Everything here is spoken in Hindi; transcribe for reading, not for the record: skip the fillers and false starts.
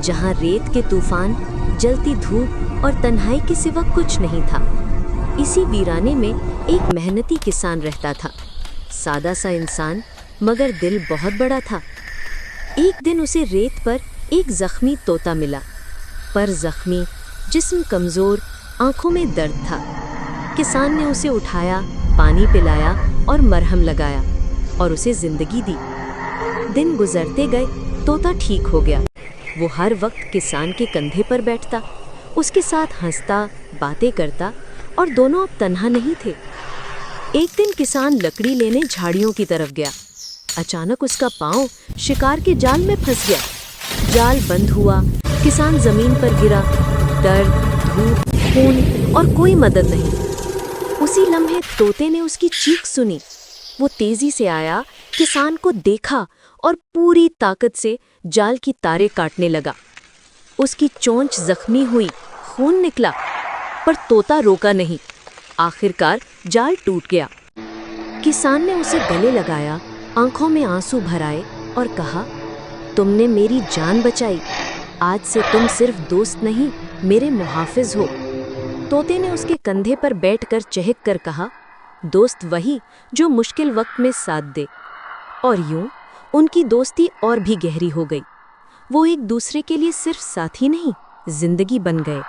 जहाँ रेत के तूफान, जलती धूप और तन्हाई के सिवा कुछ नहीं था। इसी वीराने में एक मेहनती किसान रहता था। सादा सा इंसान, मगर दिल बहुत बड़ा था। एक दिन उसे रेत पर एक जख्मी तोता मिला, पर जख्मी, जिस्म कमजोर, आंखों में दर्द था। किसान ने उसे उठाया, पानी पिलाया और मरहम लगाया और उसे जिंदगी दी। दिन गुजरते गए, तोता ठीक हो गया। वो हर वक्त किसान के कंधे पर बैठता, उसके साथ हंसता, बातें करता और दोनों अब तन्हा नहीं थे। एक दिन किसान लकड़ी लेने झाड़ियों की तरफ गया। अचानक उसका पांव शिकार के जाल में फंस गया। जाल बंद हुआ, किसान जमीन पर गिरा। दर्द, धूप, खून और कोई मदद नहीं। उसी लम्हे तोते ने उसकी चीख सुनी। वो तेजी से आया, किसान को देखा और पूरी ताकत से जाल की तारें काटने लगा। उसकी चोंच जख्मी हुई, खून निकला, पर तोता रोका नहीं। आखिरकार जाल टूट गया। किसान ने उसे गले लगाया, आंखों में आंसू भराए और कहा, तुमने मेरी जान बचाई। आज से तुम सिर्फ दोस्त नहीं, मेरे मुहाफिज हो। तोते ने उसके कंधे पर बैठकर चहक कर कहा, दोस्त वही जो मुश्किल वक्त में साथ दे। और यूं उनकी दोस्ती और भी गहरी हो गई। वो एक दूसरे के लिए सिर्फ साथी नहीं, जिंदगी बन गए।